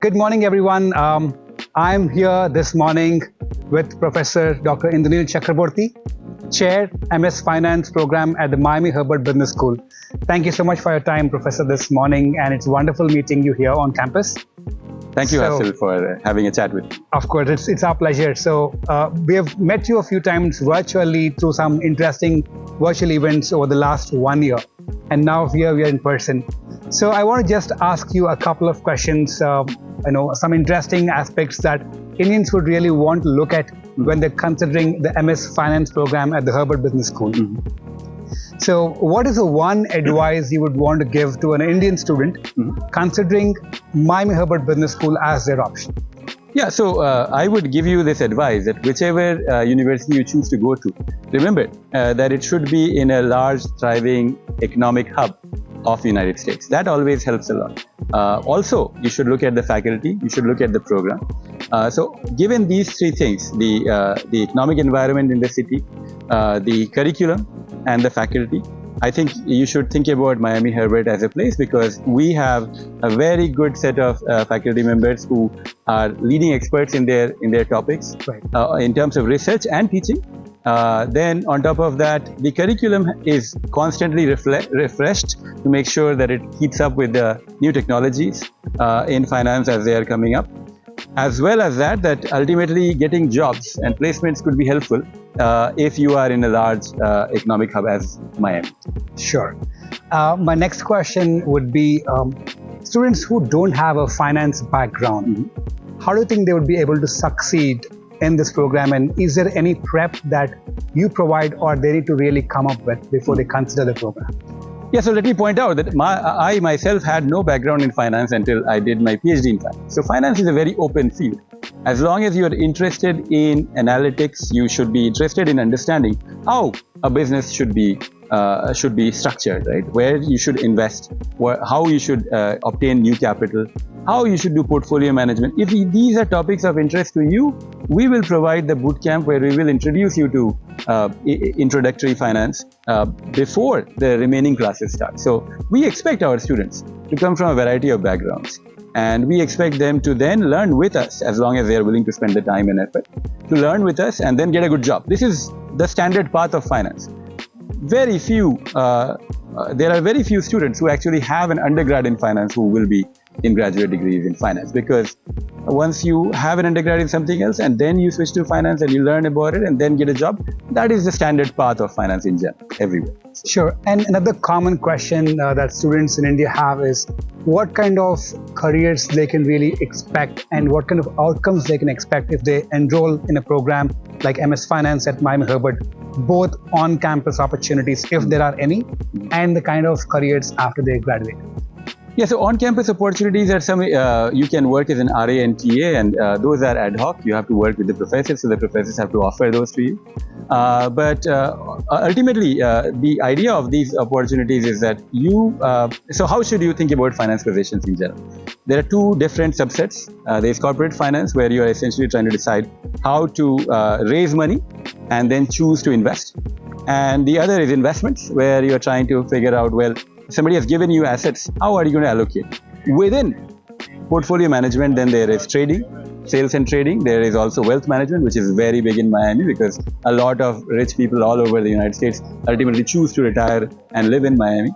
Good morning, everyone. I'm here this morning with Professor Dr. Indranil Chakraborty, Chair, MS Finance Program at the Miami Herbert Business School. Thank you so much for your time, Professor, this morning, and it's wonderful meeting you here on campus. Thank you, Hassel, for having a chat with me. Of course, it's our pleasure. So we have met you a few times virtually through some interesting virtual events over the last 1 year, and now here we are in person. So I want to just ask you a couple of questions, some interesting aspects that Indians would really want to look at when they're considering the MS Finance program at the Herbert Business School. So what is the one advice you would want to give to an Indian student considering Miami Herbert Business School as their option? Yeah, so I would give you this advice that whichever university you choose to go to, remember that it should be in a large, thriving economic hub of the United States. That always helps a lot. Also, you should look at the faculty, you should look at the program. So given these three things, the economic environment in the city, the curriculum, and the faculty, I think you should think about Miami Herbert as a place because we have a very good set of faculty members who are leading experts in their topics, in terms of research and teaching. Then on top of that, the curriculum is constantly refreshed to make sure that it keeps up with the new technologies in finance as they are coming up. As well as that ultimately getting jobs and placements could be helpful if you are in a large economic hub as Miami. Sure. My next question would be students who don't have a finance background, how do you think they would be able to succeed in this program, and is there any prep that you provide or they need to really come up with before they consider the program? Yeah, so let me point out that I myself had no background in finance until I did my PhD in finance. So finance is a very open field. As long as you are interested in analytics, you should be interested in understanding how a business should be structured, right? Where you should invest, how you should obtain new capital, how you should do portfolio management. If these are topics of interest to you, we will provide the bootcamp where we will introduce you to introductory finance before the remaining classes start. So we expect our students to come from a variety of backgrounds, and we expect them to then learn with us as long as they are willing to spend the time and effort to learn with us and then get a good job. This is the standard path of finance. There are very few students who actually have an undergrad in finance who will be in graduate degrees in finance, because once you have an undergrad in something else and then you switch to finance and you learn about it and then get a job, that is the standard path of finance in general, everywhere. Sure. And another common question that students in India have is what kind of careers they can really expect and what kind of outcomes they can expect if they enroll in a program like MS Finance at Miami Herbert, both on-campus opportunities, if there are any, and the kind of careers after they graduate. Yeah, so on-campus opportunities are some, you can work as an RA and TA, and those are ad hoc. You have to work with the professors, so the professors have to offer those to you. But ultimately, the idea of these opportunities is that so how should you think about finance positions in general? There are two different subsets. There's corporate finance, where you are essentially trying to decide how to raise money and then choose to invest. And the other is investments, where you're trying to figure out, well, somebody has given you assets, how are you going to allocate? Within portfolio management, then there is trading, sales and trading. There is also wealth management, which is very big in Miami because a lot of rich people all over the United States ultimately choose to retire and live in Miami.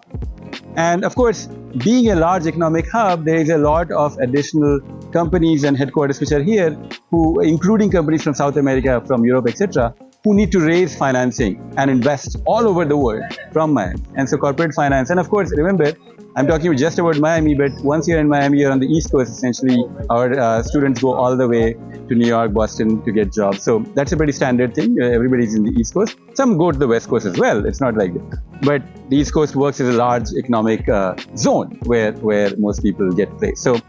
And of course, being a large economic hub, there is a lot of additional companies and headquarters which are here, including companies from South America, from Europe, etc., who need to raise financing and invest all over the world from Miami. And so corporate finance, and of course, remember, I'm talking just about Miami, but once you're in Miami, you're on the East Coast, essentially. Our students go all the way to New York, Boston to get jobs. So that's a pretty standard thing. Everybody's in the East Coast. Some go to the West Coast as well. It's not like that. But the East Coast works as a large economic zone where most people get placed. So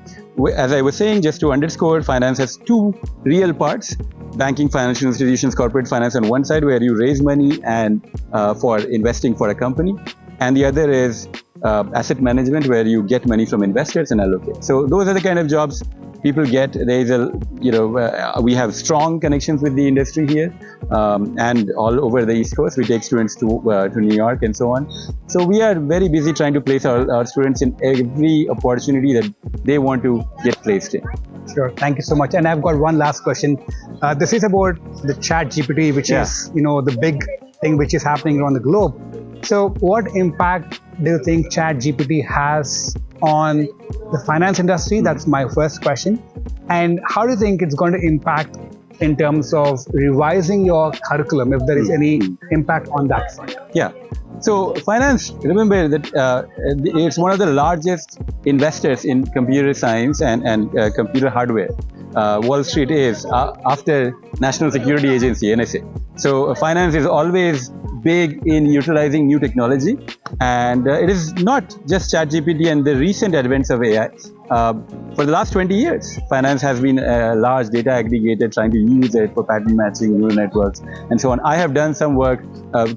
as I was saying, just to underscore, finance has two real parts. Banking, financial institutions, corporate finance on one side, where you raise money and for investing for a company. And the other is asset management, where you get money from investors and allocate. So those are the kind of jobs people get. There is we have strong connections with the industry here, and all over the East Coast. We take students to New York and so on. So we are very busy trying to place our students in every opportunity that they want to get placed in. Sure. Thank you so much. And I've got one last question. This is about the ChatGPT, which is, the big thing which is happening around the globe. So what impact do you think ChatGPT has on the finance industry? That's my first question. And how do you think it's going to impact in terms of revising your curriculum, if there is any impact on that front? Yeah. So finance, remember that it's one of the largest investors in computer science and computer hardware. Wall Street is after National Security Agency, NSA. So finance is always big in utilizing new technology, and it is not just ChatGPT and the recent advents of AI. For the last 20 years, finance has been a large data aggregator trying to use it for pattern matching, neural networks, and so on. I have done some work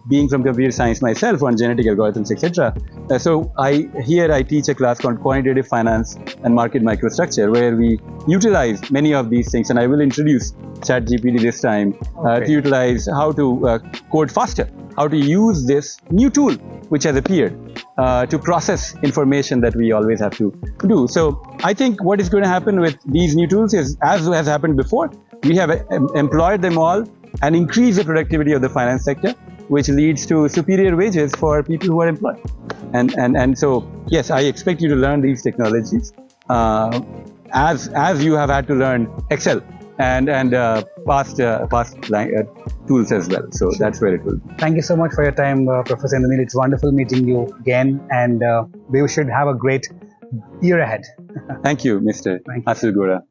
being from computer science myself on genetic algorithms, etc. So I teach a class called Quantitative Finance and Market Microstructure, where we utilize many of these things, and I will introduce ChatGPT this time to utilize how to code faster, how to use this new tool which has appeared to process information that we always have to do. So I think what is going to happen with these new tools is, as has happened before, we have employed them all and increased the productivity of the finance sector, which leads to superior wages for people who are employed. And so, yes, I expect you to learn these technologies as you have had to learn Excel and past tools as well. So that's where it will be. Thank you so much for your time, Professor Indranil. It's wonderful meeting you again, and we should have a great year ahead. Thank you, Mr. Asilgora.